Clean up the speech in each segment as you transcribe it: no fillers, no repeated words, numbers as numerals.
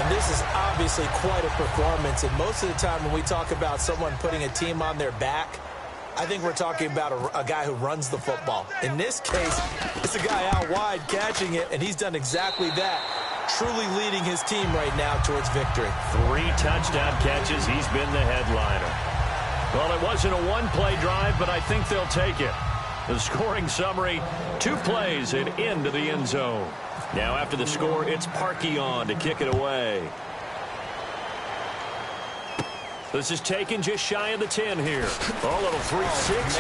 And this is obviously quite a performance. And most of the time when we talk about someone putting a team on their back, I think we're talking about a guy who runs the football. In this case, it's a guy out wide catching it, and he's done exactly that, truly leading his team right now towards victory. 3 touchdown catches. He's been the headliner. Well, it wasn't a one-play drive, but I think they'll take it. The scoring summary, 2 plays and into the end zone. Now after the score, it's Parkey on to kick it away. This is taken just shy of the 10 here. Oh, a little 360.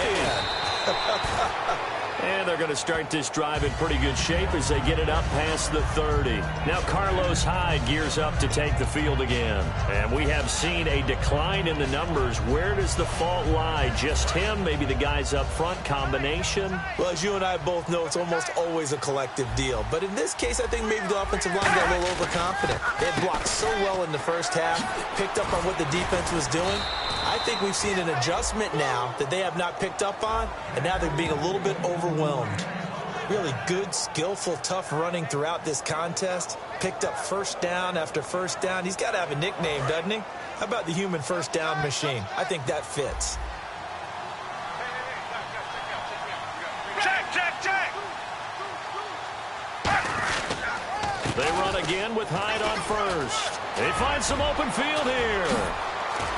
And they're going to start this drive in pretty good shape as they get it up past the 30. Now Carlos Hyde gears up to take the field again. And we have seen a decline in the numbers. Where does the fault lie? Just him? Maybe the guys up front? Combination? Well, as you and I both know, it's almost always a collective deal. But in this case, I think maybe the offensive line got a little overconfident. They had blocked so well in the first half, picked up on what the defense was doing. I think we've seen an adjustment now that they have not picked up on, and now they're being a little bit overwhelmed. Really good, skillful, tough running throughout this contest. Picked up first down after first down. He's got to have a nickname, doesn't he? How about the human first down machine? I think that fits. Check. They run again with Hyde on first. They find some open field here.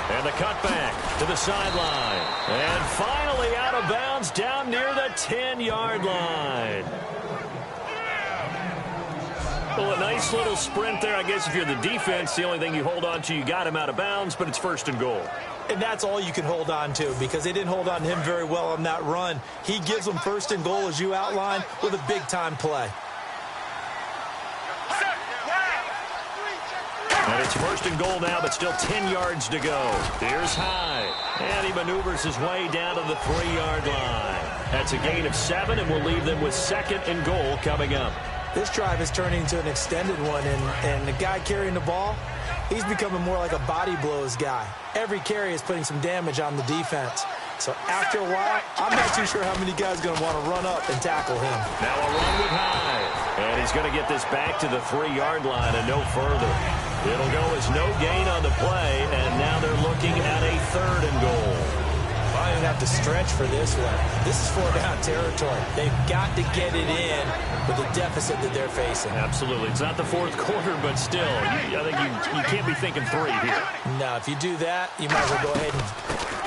And the cutback to the sideline. And finally out of bounds down near the 10-yard line. Well, a nice little sprint there. I guess if you're the defense, the only thing you hold on to, you got him out of bounds, but it's 1st and goal. And that's all you can hold on to because they didn't hold on to him very well on that run. He gives them 1st and goal, as you outlined, with a big-time play. And it's 1st and goal now, but still 10 yards to go. Here's Hyde. And he maneuvers his way down to the 3-yard line. That's a gain of 7, and we'll leave them with 2nd and goal coming up. This drive is turning into an extended one, and the guy carrying the ball, he's becoming more like a body blows guy. Every carry is putting some damage on the defense. So after a while, I'm not too sure how many guys are going to want to run up and tackle him. Now a run with Hyde. And he's going to get this back to the 3-yard line and no further. It'll go as no gain on the play, and now they're looking at a 3rd and goal. I don't have to stretch for this one. This is 4-down territory. They've got to get it in with the deficit that they're facing. Absolutely. It's not the 4th quarter, but still, I think you can't be thinking 3 here. No, if you do that, you might as well go ahead and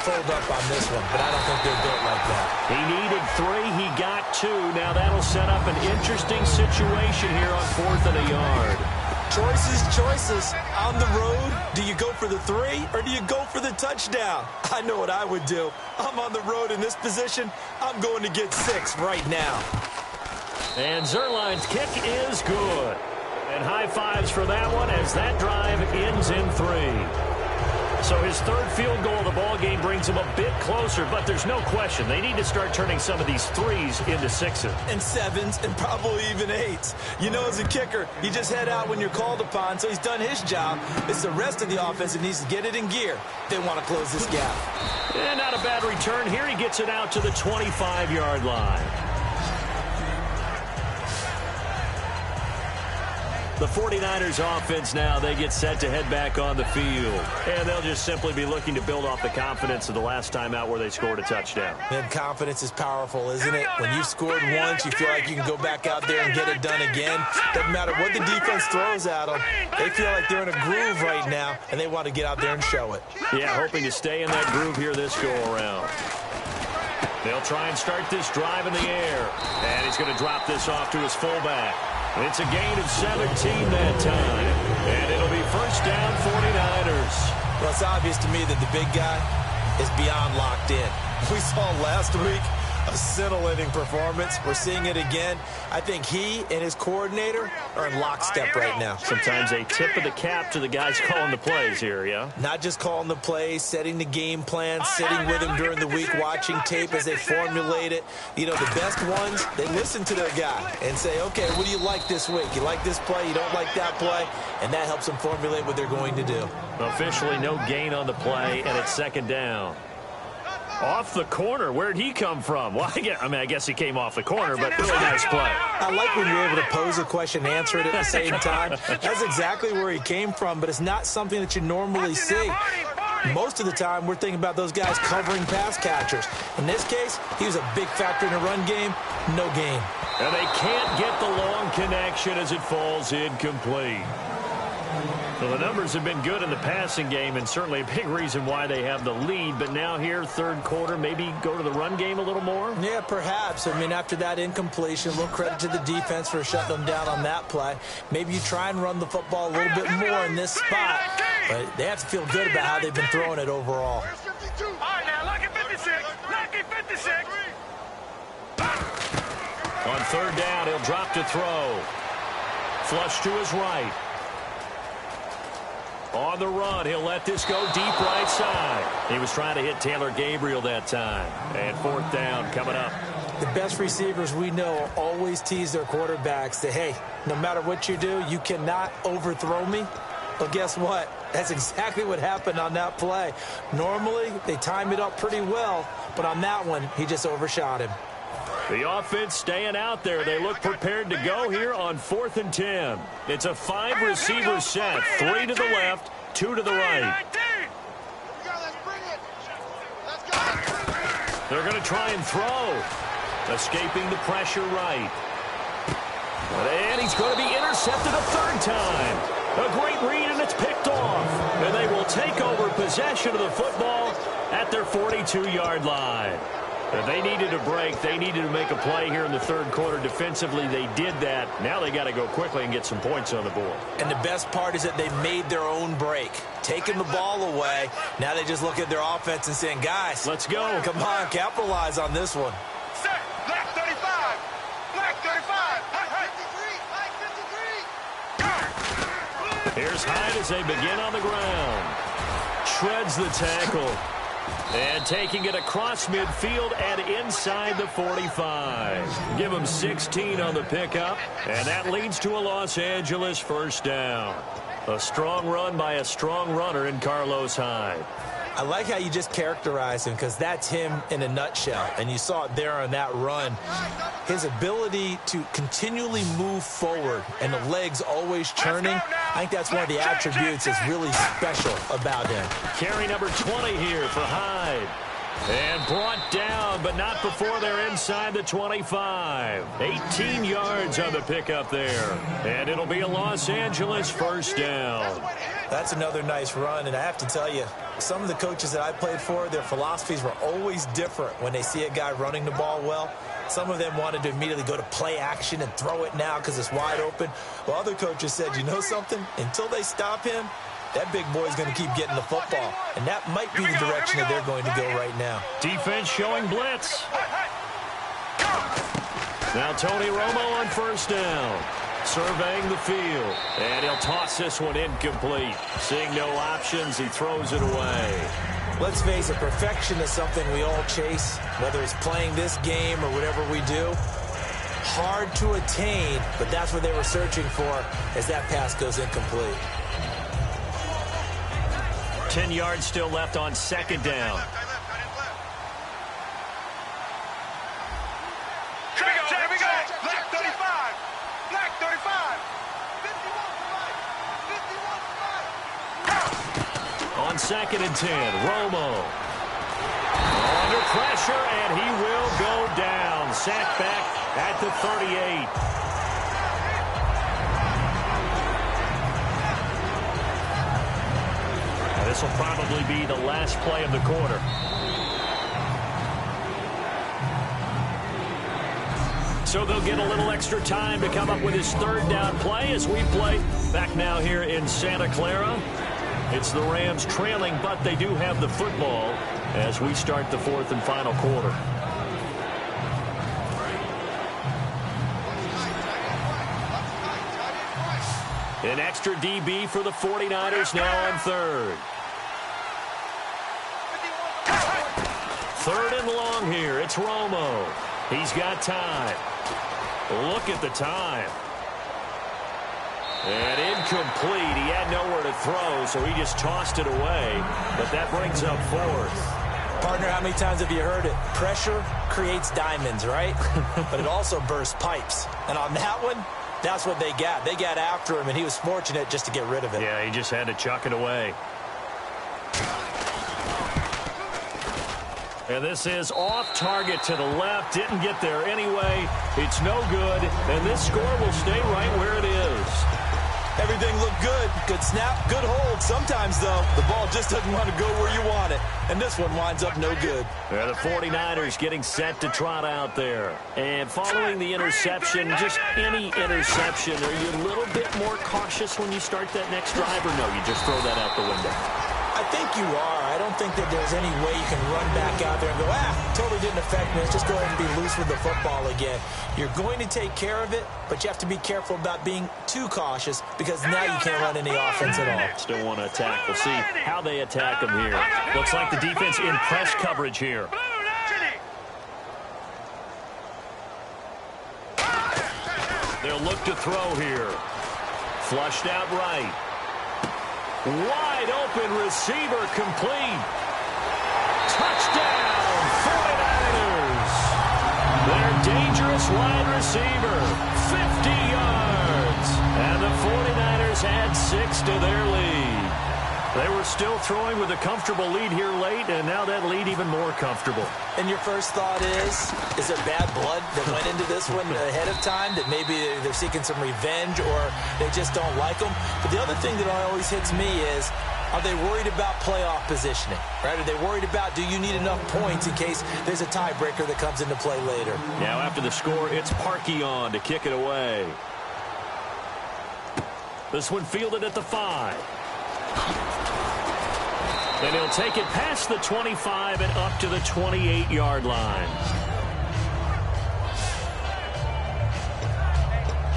fold up on this one, but I don't think they're built like that. He needed 3. He got 2. Now that'll set up an interesting situation here on 4th and a yard. Choices. On the road, do you go for the 3 or do you go for the touchdown? I know what I would do. I'm on the road in this position. I'm going to get 6 right now. And Zerline's kick is good. And high fives for that one as that drive ends in 3. So his 3rd field goal of the ball game brings him a bit closer, but there's no question they need to start turning some of these 3s into 6s. And 7s and probably even 8s. You know, as a kicker, you just head out when you're called upon, so he's done his job. It's the rest of the offense that needs to get it in gear. They want to close this gap. And not a bad return here. He gets it out to the 25-yard line. The 49ers offense now, they get set to head back on the field. And they'll just simply be looking to build off the confidence of the last time out where they scored a touchdown. And confidence is powerful, isn't it? When you've scored once, you feel like you can go back out there and get it done again. Doesn't matter what the defense throws at them. They feel like they're in a groove right now, and they want to get out there and show it. Yeah, hoping to stay in that groove here this go-around. They'll try and start this drive in the air. And he's going to drop this off to his fullback. It's a gain of 17 that time. And it'll be 1st down 49ers. Well, it's obvious to me that the big guy is beyond locked in. We saw last week a scintillating performance. We're seeing it again. I think he and his coordinator are in lockstep right now. Sometimes a tip of the cap to the guys calling the plays here, yeah? Not just calling the plays, setting the game plan, sitting with him during the week, watching tape as they formulate it. You know, the best ones, they listen to their guy and say, okay, what do you like this week? You like this play? You don't like that play? And that helps them formulate what they're going to do. Officially no gain on the play, and it's 2nd down. Off the corner. Where'd he come from? Well, I guess he came off the corner, but really nice play. I like when you're able to pose a question and answer it at the same time. That's exactly where he came from, but it's not something that you normally see. Most of the time, we're thinking about those guys covering pass catchers. In this case, he was a big factor in the run game. No gain. And they can't get the long connection as it falls incomplete. So the numbers have been good in the passing game, and certainly a big reason why they have the lead. But now here, third quarter, maybe go to the run game a little more? Yeah, perhaps. I mean, after that incompletion, a little credit to the defense for shutting them down on that play. Maybe you try and run the football a little bit more in this spot. But they have to feel good about how they've been throwing it overall. All right, now, lucky 56. Lucky 56. On third down, he'll drop to throw. Flush to his right. On the run, he'll let this go deep right side. He was trying to hit Taylor Gabriel that time. And fourth down coming up. The best receivers we know always tease their quarterbacks that, hey, no matter what you do, you cannot overthrow me. But guess what? That's exactly what happened on that play. Normally, they time it up pretty well, but on that one, he just overshot him. The offense staying out there. They look prepared to go here on 4th and 10. It's a 5-receiver set. 3 to the left, 2 to the right. They're going to try and throw. Escaping the pressure right. And he's going to be intercepted a third time. A great read, and it's picked off. And they will take over possession of the football at their 42-yard line. If they needed a break, they needed to make a play here in the third quarter. Defensively, they did that. Now they got to go quickly and get some points on the board. And the best part is that they made their own break. Taking the ball away, now they just look at their offense and saying, guys, let's go. Come on, capitalize on this one. Set, black 35. Black 35. Black 53. Here's Hyde as they begin on the ground. Shreds the tackle. And taking it across midfield and inside the 45. Give him 16 on the pickup. And that leads to a Los Angeles first down. A strong run by a strong runner in Carlos Hyde. I like how you just characterize him because that's him in a nutshell. And you saw it there on that run. His ability to continually move forward and the legs always churning, I think that's one of the attributes that's really special about him. Carry number 20 here for Hyde. And brought down, but not before they're inside the 25. 18 yards on the pickup there. And it'll be a Los Angeles first down. That's another nice run, and I have to tell you, some of the coaches that I played for, their philosophies were always different when they see a guy running the ball well. Some of them wanted to immediately go to play action and throw it now because it's wide open. While other coaches said, you know something? Until they stop him, that big boy's going to keep getting the football. And that might be the direction that they're going to go right now. Defense showing blitz. Now Tony Romo on first down. Surveying the field. And he'll toss this one incomplete. Seeing no options, he throws it away. Let's face it, perfection is something we all chase, whether it's playing this game or whatever we do. Hard to attain, but that's what they were searching for as that pass goes incomplete. 10 yards still left on second down. Here we go. Black 35. Black 35. 51 On second and 10, Romo. Under pressure, and he will go down. Sacked back at the 38. This will probably be the last play of the quarter. So they'll get a little extra time to come up with his third down play as we play back now here in Santa Clara. It's the Rams trailing, but they do have the football as we start the fourth and final quarter. An extra DB for the 49ers now on third. Third and long here. It's Romo. He's got time. Look at the time. And incomplete. He had nowhere to throw, so he just tossed it away. But that brings up fourth. Partner, how many times have you heard it? Pressure creates diamonds, right? But it also bursts pipes. And on that one, that's what they got. They got after him, and he was fortunate just to get rid of it. Yeah, he just had to chuck it away. And this is off target to the left. Didn't get there anyway. It's no good. And this score will stay right where it is. Everything looked good. Good snap, good hold. Sometimes, though, the ball just doesn't want to go where you want it. And this one winds up no good. Yeah, the 49ers getting set to trot out there. And following the interception, just any interception, are you a little bit more cautious when you start that next drive, or no, you just throw that out the window? I think you are. I don't think that there's any way you can run back out there and go, totally didn't affect me. Let's just go ahead and be loose with the football again. You're going to take care of it, but you have to be careful about being too cautious because now you can't run any offense at all. Still want to attack. We'll see how they attack them here. Looks like the defense in press coverage here. They'll look to throw here. Flushed out right. Wide open receiver complete. Touchdown, 49ers. Their dangerous wide receiver, 50 yards. And the 49ers add 6 to their lead. They were still throwing with a comfortable lead here late, and now that lead even more comfortable. And your first thought is it bad blood that went into this one ahead of time, that maybe they're seeking some revenge or they just don't like them? But the other thing that always hits me is, are they worried about playoff positioning, right? Are they worried about, do you need enough points in case there's a tiebreaker that comes into play later? Now after the score, it's Parkey on to kick it away. This one fielded at the 5. And he'll take it past the 25 and up to the 28-yard line.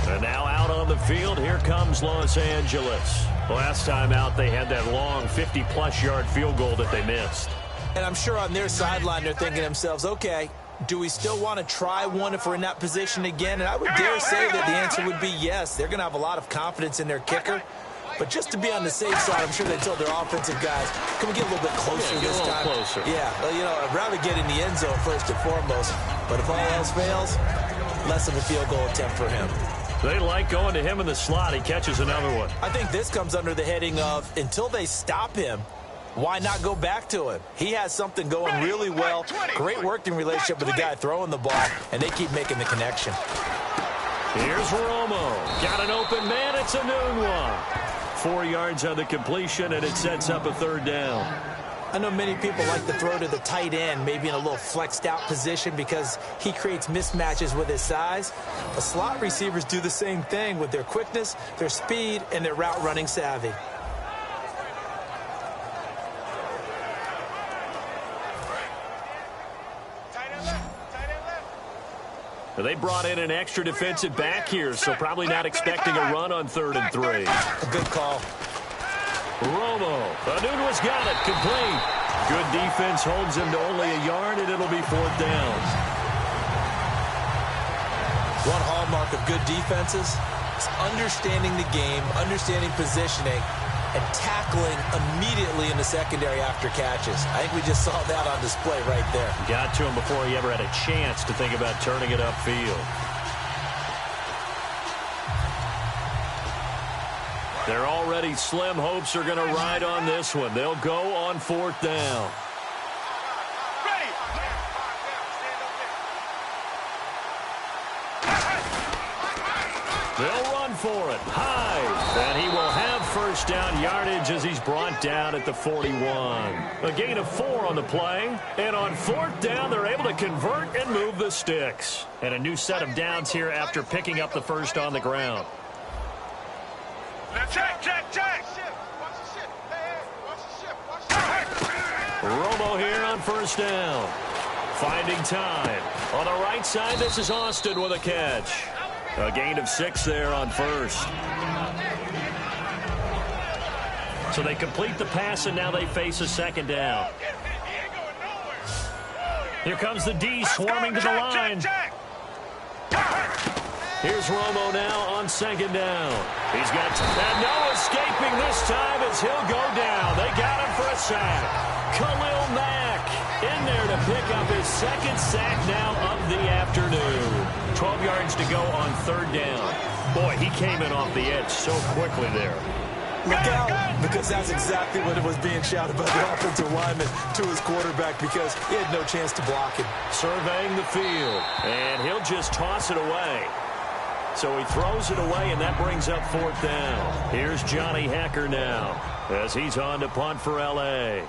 And now out on the field, here comes Los Angeles. Last time out, they had that long 50-plus yard field goal that they missed. And I'm sure on their sideline, they're thinking to themselves, okay, do we still want to try one if we're in that position again? And I would dare say that the answer would be yes. They're going to have a lot of confidence in their kicker. But just to be on the safe side, I'm sure they told their offensive guys, can we get a little bit closer this time? Closer. Yeah, well, you know, I'd rather get in the end zone first and foremost. But if all else fails, less of a field goal attempt for him. They like going to him in the slot. He catches another one. I think this comes under the heading of, until they stop him, why not go back to him? He has something going really well. Great working relationship with the guy throwing the ball, and they keep making the connection. Here's Romo. Got an open man. It's a noon one. 4 yards on the completion, and it sets up a 3rd down. I know many people like to throw to the tight end, maybe in a little flexed out position because he creates mismatches with his size. The slot receivers do the same thing with their quickness, their speed, and their route running savvy. They brought in an extra defensive back here, so probably not expecting a run on 3rd and 3. A good call. Romo. Anunua's got it. Complete. Good defense holds him to only a yard, and it'll be 4th down. One hallmark of good defenses is understanding the game, understanding positioning, and tackling immediately in the secondary after catches. I think we just saw that on display right there. Got to him before he ever had a chance to think about turning it upfield. Their already slim hopes are going to ride on this one. They'll go on 4th down. They'll run for it. High. And he will have 1st down yardage as he's brought down at the 41. A gain of 4 on the play. And on 4th down, they're able to convert and move the sticks. And a new set of downs here after picking up the 1st on the ground. Check. Romo here on 1st down. Finding time. On the right side, this is Austin with a catch. A gain of 6 there on 1st. So they complete the pass, and now they face a 2nd down. Here comes the D swarming to the line. Here's Romo now on 2nd down. He's got and no escaping this time as he'll go down. They got him for a sack. Khalil Mack pick up his second sack now of the afternoon. 12 yards to go on third down. Boy, he came in off the edge so quickly there. Look out, because that's exactly what it was being shouted by the offensive lineman to his quarterback, because he had no chance to block him. Surveying the field, and he'll just toss it away. So he throws it away, and that brings up fourth down. Here's Johnny Hecker now as he's on to punt for L.A.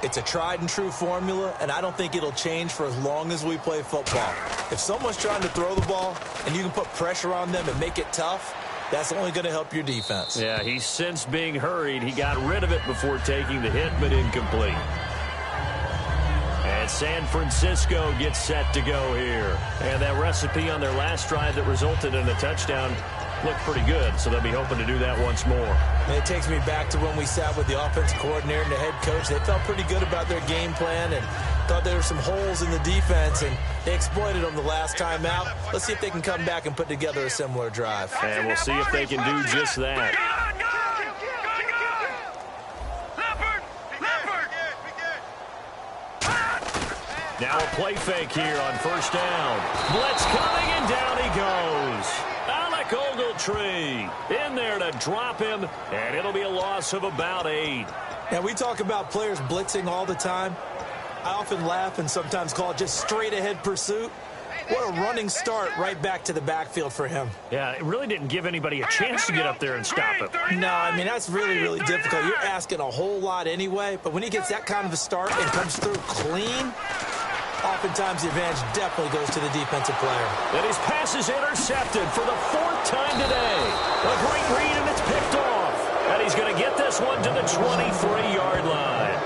It's a tried-and-true formula, and I don't think it'll change for as long as we play football. If someone's trying to throw the ball and you can put pressure on them and make it tough, that's only going to help your defense. Yeah, he's since being hurried. He got rid of it before taking the hit, but incomplete. And San Francisco gets set to go here. And that recipe on their last drive that resulted in a touchdown looked pretty good, so they'll be hoping to do that once more. And it takes me back to when we sat with the offensive coordinator and the head coach. They felt pretty good about their game plan and thought there were some holes in the defense, and they exploited them the last time out. Let's see if they can come back and put together a similar drive. And we'll see if they can do just that. Now a play fake here on first down. Blitz coming, and down he goes. Alec Ogletree in there to drop him, and it'll be a loss of about 8. Now, we talk about players blitzing all the time. I often laugh and sometimes call it just straight-ahead pursuit. What a running start right back to the backfield for him. Yeah, it really didn't give anybody a chance to get up there and stop him. No, I mean, that's really, really difficult. You're asking a whole lot anyway, but when he gets that kind of a start and comes through clean, oftentimes the advantage definitely goes to the defensive player. And his pass is intercepted for the 4th time today. A great read, and it's picked off. And he's going to get this one to the 23-yard line.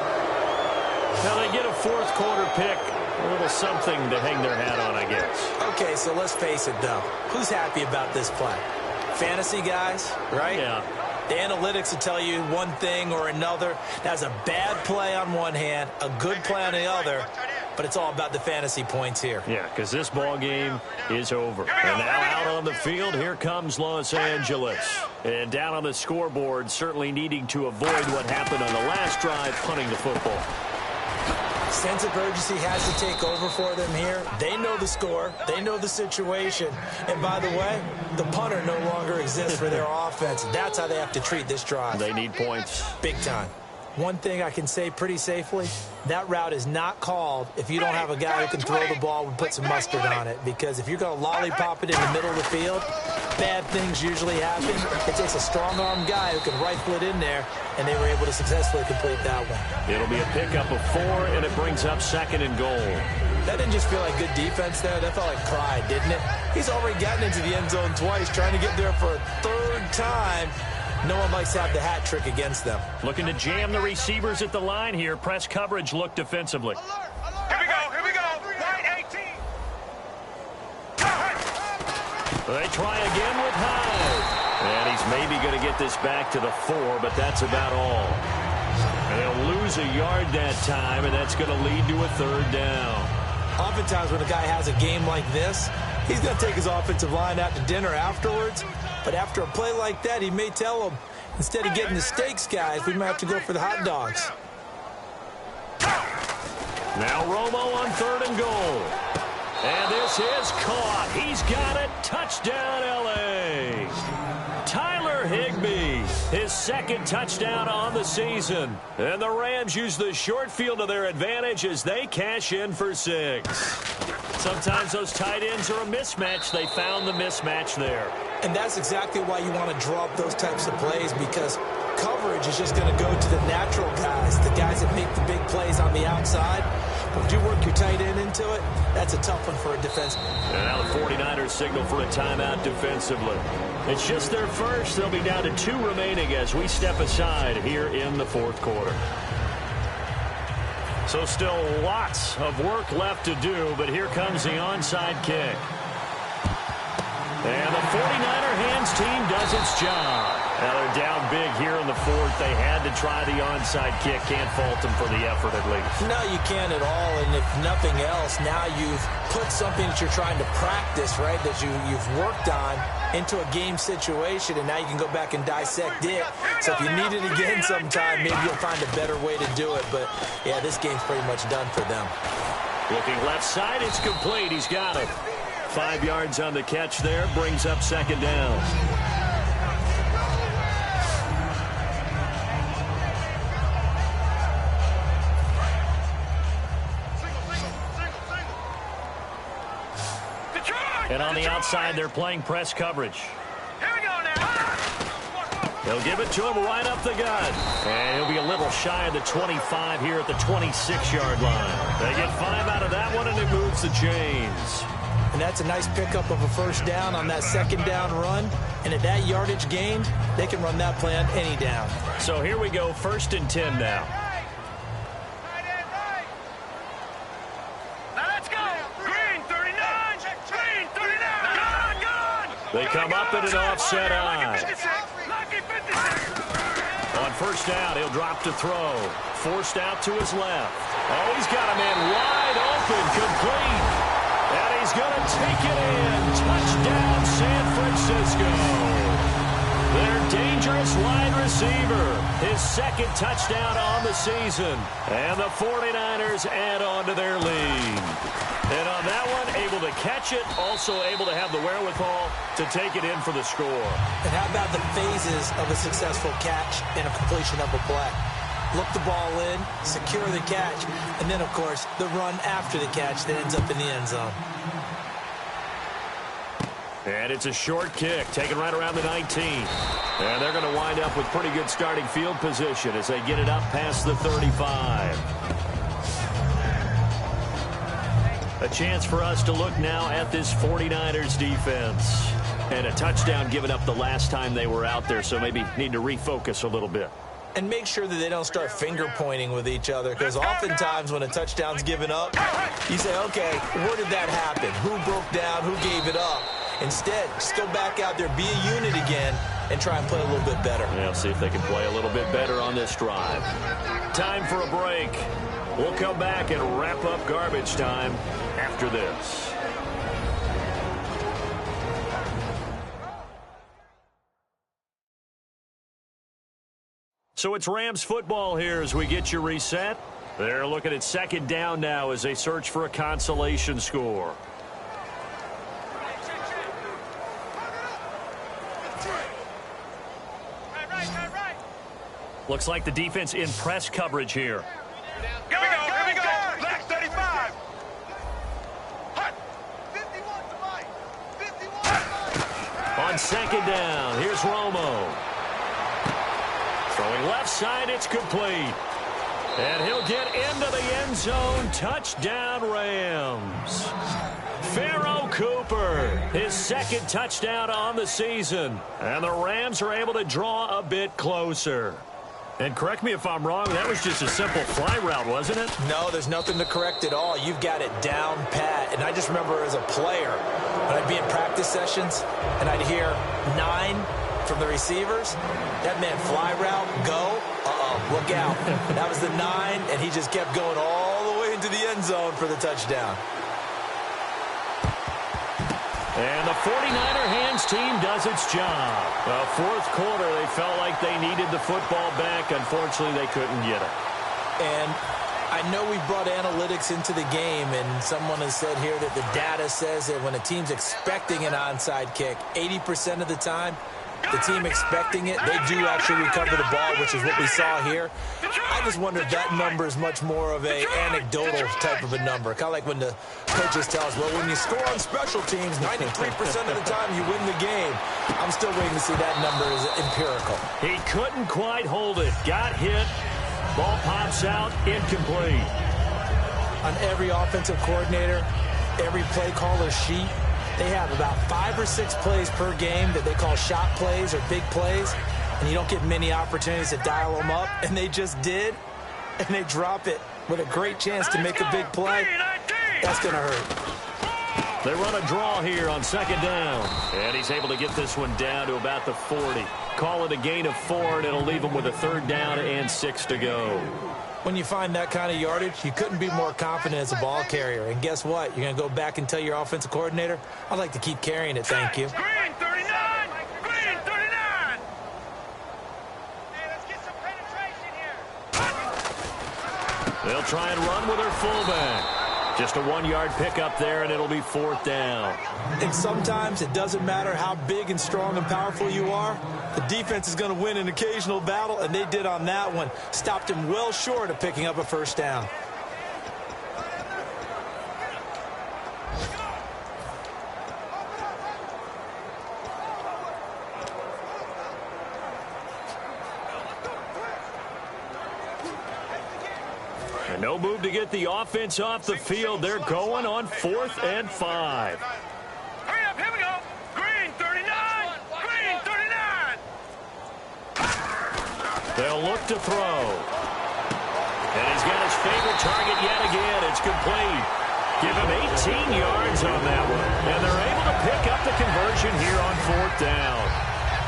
Now they get a fourth quarter pick. A little something to hang their hat on, I guess. Okay, so let's face it, though. Who's happy about this play? Fantasy guys, right? Yeah. The analytics will tell you one thing or another. That's a bad play on one hand, a good play on the other, but it's all about the fantasy points here. Yeah, because this ball game is over. And now out on the field, here comes Los Angeles. And down on the scoreboard, certainly needing to avoid what happened on the last drive, punting the football. Sense of urgency has to take over for them here. They know the score. They know the situation. And by the way, the punter no longer exists for their offense. That's how they have to treat this drive. They need points. Big time. One thing I can say pretty safely, that route is not called if you don't have a guy who can throw the ball and put some mustard on it. Because if you're going to lollipop it in the middle of the field, bad things usually happen. It takes a strong-arm guy who can rifle it in there, and they were able to successfully complete that one. It'll be a pickup of 4, and it brings up 2nd and goal. That didn't just feel like good defense there. That felt like pride, didn't it? He's already gotten into the end zone twice, trying to get there for a 3rd time. No one likes to have the hat trick against them. Looking to jam the receivers at the line here. Press coverage look defensively. Here we go, here we go. Right 18. They try again with Hyde. And he's maybe going to get this back to the 4, but that's about all. And they'll lose a yard that time, and that's going to lead to a 3rd down. Oftentimes when a guy has a game like this, he's going to take his offensive line out to dinner afterwards. But after a play like that, he may tell them, instead of getting the steaks, guys, we might have to go for the hot dogs. Now Romo on 3rd and goal. And this is caught. He's got it. Touchdown, L.A. Tyler Higbee, his 2nd touchdown on the season. And the Rams use the short field to their advantage as they cash in for 6. Sometimes those tight ends are a mismatch. They found the mismatch there. And that's exactly why you want to draw up those types of plays, because coverage is just going to go to the natural guys, the guys that make the big plays on the outside. But if you work your tight end into it, that's a tough one for a defense. And now the 49ers signal for a timeout defensively. It's just their first. They'll be down to 2 remaining as we step aside here in the 4th quarter. So still lots of work left to do, but here comes the onside kick. And the 49er hands team does its job. Now they're down big here in the 4th. They had to try the onside kick. Can't fault them for the effort at least. No, you can't at all. And if nothing else, now you've put something that you're trying to practice, right, that you've worked on into a game situation, and now you can go back and dissect it. So if you need it again sometime, maybe you'll find a better way to do it. But, yeah, this game's pretty much done for them. Looking left side, it's complete. He's got it. 5 yards on the catch there, brings up second down. And on the outside, they're playing press coverage. Here we go now. He'll give it to him right up the gut. And he'll be a little shy of the 25 here at the 26-yard line. They get 5 out of that one, and it moves the chains. And that's a nice pickup of a first down on that second down run. And at that yardage gained, they can run that play on any down. So here we go, 1st and 10 now. They come up at an offset eye. On first down, he'll drop to throw. Forced out to his left. Oh, he's got a man wide open, complete. And he's going to take it in. Touchdown, San Francisco. Their dangerous wide receiver. His 2nd touchdown on the season. And the 49ers add on to their lead. And on that one, able to catch it, also able to have the wherewithal to take it in for the score. And how about the phases of a successful catch and a completion of a play? Look the ball in, secure the catch, and then, of course, the run after the catch that ends up in the end zone. And it's a short kick, taken right around the 19. And they're going to wind up with pretty good starting field position as they get it up past the 35. A chance for us to look now at this 49ers defense. And a touchdown given up the last time they were out there, so maybe need to refocus a little bit. And make sure that they don't start finger pointing with each other, because oftentimes when a touchdown's given up, you say, okay, where did that happen? Who broke down? Who gave it up? Instead, just go back out there, be a unit again, and try and play a little bit better. Yeah, see if they can play a little bit better on this drive. Time for a break. We'll come back and wrap up garbage time after this. So it's Rams football here as we get you reset. They're looking at second down now as they search for a consolation score. Looks like the defense in press coverage here. Here we go. Black 35. On second down, here's Romo. Throwing left side, it's complete. And he'll get into the end zone. Touchdown, Rams. Pharaoh Cooper, his 2nd touchdown on the season. And the Rams are able to draw a bit closer. And correct me if I'm wrong, that was just a simple fly route, wasn't it? No, there's nothing to correct at all. You've got it down pat. And I just remember as a player, when I'd be in practice sessions, and I'd hear 9 from the receivers, that meant fly route, go, look out. That was the 9, and he just kept going all the way into the end zone for the touchdown. And the 49er hands team does its job. The 4th quarter, they felt like they needed the football back. Unfortunately, they couldn't get it. And I know we brought analytics into the game, and someone has said here that the data says that when a team's expecting an onside kick, 80% of the time, the team expecting it, they do actually recover the ball, which is what we saw here. I just wonder if that number is much more of a anecdotal type of a number. Kind of like when the coaches tell us, well, when you score on special teams, 93% of the time you win the game. I'm still waiting to see that number is empirical. He couldn't quite hold it. Got hit. Ball pops out. Incomplete. On every offensive coordinator, every play caller sheet, they have about 5 or 6 plays per game that they call shot plays or big plays, and you don't get many opportunities to dial them up, and they just did, and they drop it with a great chance to make a big play. That's going to hurt. They run a draw here on second down, and he's able to get this one down to about the 40. Call it a gain of 4, and it'll leave him with a 3rd down and 6 to go. When you find that kind of yardage, you couldn't be more confident as a ball carrier. And guess what? You're going to go back and tell your offensive coordinator, I'd like to keep carrying it, thank you. Green 39. Green 39. Hey, let's get some penetration here. They'll try and run with their fullback. Just a 1-yard pickup there, and it'll be 4th down. And sometimes it doesn't matter how big and strong and powerful you are. The defense is going to win an occasional battle, and they did on that one. Stopped him well short of picking up a 1st down. And no move to get the offense off the field. They're going on 4th and 5. Hurry up, here we go. Green 39. Green 39. They'll look to throw. And he's got his favorite target yet again. It's complete. Give him 18 yards on that one. And they're able to pick up the conversion here on 4th down.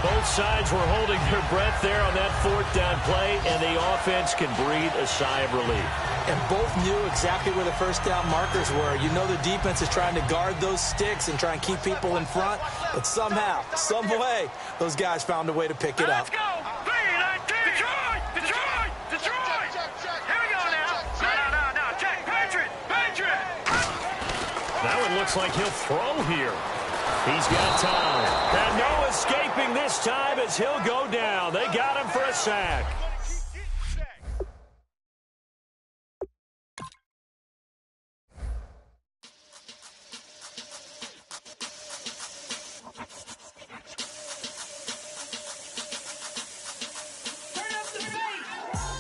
Both sides were holding their breath there on that 4th down play, and the offense can breathe a sigh of relief. And both knew exactly where the 1st down markers were. You know the defense is trying to guard those sticks and try and keep people in front, but somehow, some way, those guys found a way to pick it up. Let's go. 3-19. Detroit. Detroit. Detroit. Here we go now. No. Check. Patriot. That one looks like he'll throw here. He's got time. And no escaping this time as he'll go down. They got him for a sack.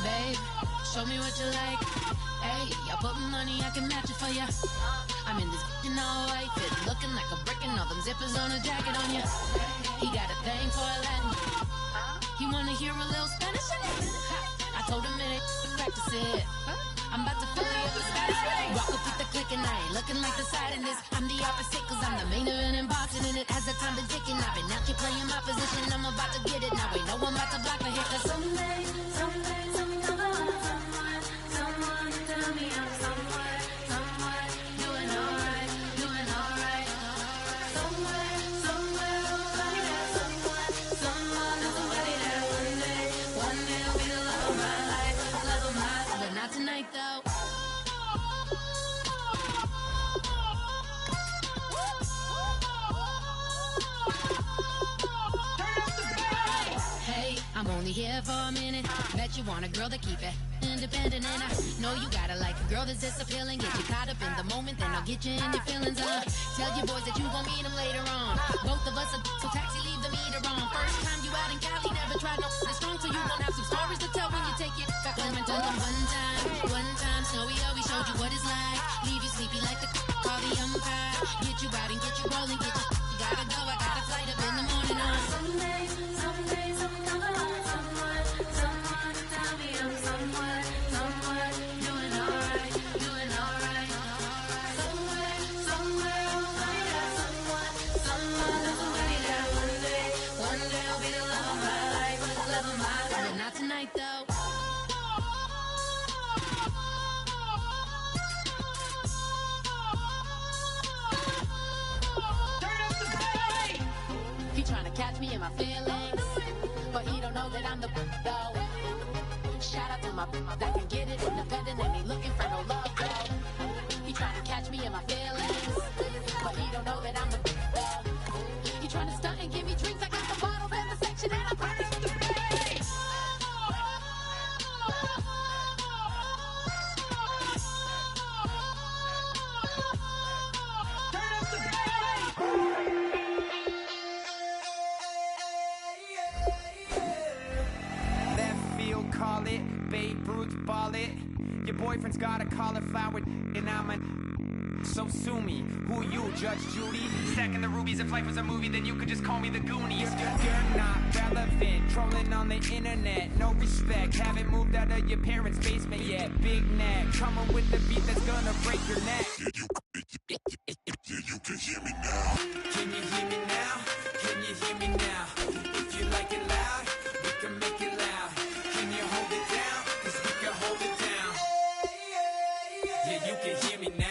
Babe, show me what you like. Hey, I put money, I can match it for ya. I'm in this all white fit, looking like a brick and all them zippers on a jacket on ya. He got a thing for a Latin. He wanna hear a little Spanish in it. I told him it ain't to practice it. I'm about to fill you up with status. Rock up with the click and I ain't looking like the side in this. I'm the opposite cause I'm the main event and boxing in it. As the time been ticking, I've been out here playing my position. I'm about to get it now. Ain't no one about to block the hit cause someday I'm gonna want someone to tell me I'm someone doing alright. Somewhere, somebody that someone is somebody that one day will be the love of my life, but not tonight though. Hey, I'm only here for a minute. Bet you want a girl to keep it independent, and I know you gotta like a girl that's disappealing. Get you caught up in the moment, then I'll get you in your feelings. Tell your boys that you gon' meet them later on. Both of us are so taxi, leave the meter on. First time you out in Cali, never tried no this strong, so you gon' have some stories to tell when you take it back home and tell them one time, Snowy always showed you what it's like. Leave you sleepy like the call the umpire. Get you out and get you rolling, get you gotta go. I got a flight up in the morning on someday, I'm gonna want someone to tell me I'm someone doing alright. Somewhere, somebody that somebody that one day will be the love of my life, but not tonight though. He tryna catch me in my feelings, but he don't know that I'm the though. Shout out to my that can get it independent and ain't looking for no love though. He tryna catch me in my feelings, but he don't know that I'm the though. He tryna stunt and give me drinks. I got the bottles in the section and I'm turning up the bass. Turn up the bass. Call it, Babe Ruth ball it. Your boyfriend's got a cauliflower and I'm a so sue me. Who you, Judge Judy? Stacking the rubies. If life was a movie, then you could just call me the Goonies. You're not relevant, trolling on the internet. No respect, haven't moved out of your parents' basement yet. Big neck, coming with the beat that's gonna break your neck. Yeah, you can hear me now. Can you hear me now? Can you hear me now? If you like it loud, we can make it loud. Can you hold it down? Cause we can hold it down. Yeah, you can hear me now.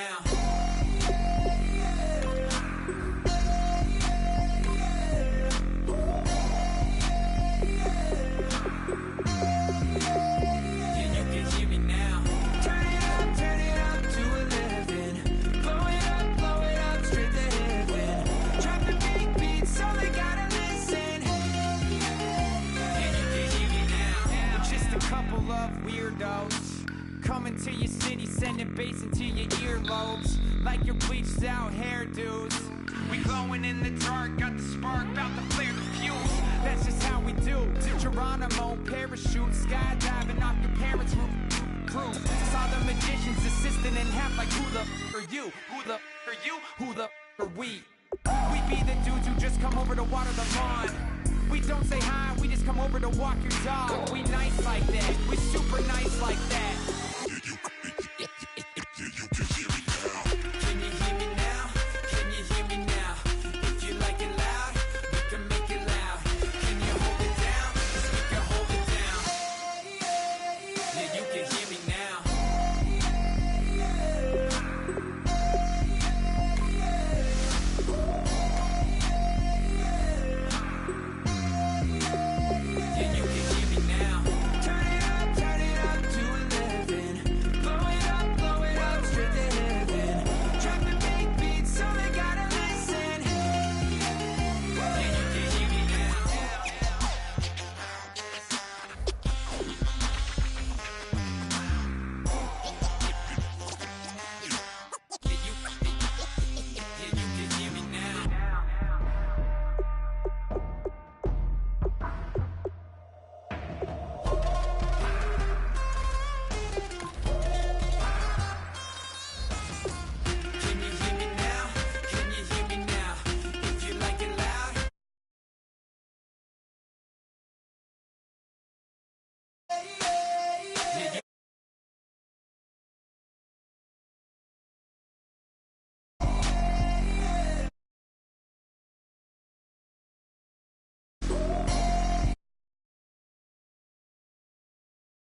Yeah, you can hear me now. Turn it up to 11. couple of weirdos coming to your city, sending bass into your earlobes like your bleached out hairdos. We glowing in the dark, got the spark, about to flare the fuse. That's just how we do. Geronimo, parachute, skydiving off your parents' roof. Saw the magician's assistant in half like, who the are you? Who the are you? Who the are we? We be the dudes who just come over to water the lawn. We don't say hi, we just come over to walk your dog. We nice like that, we super nice like that.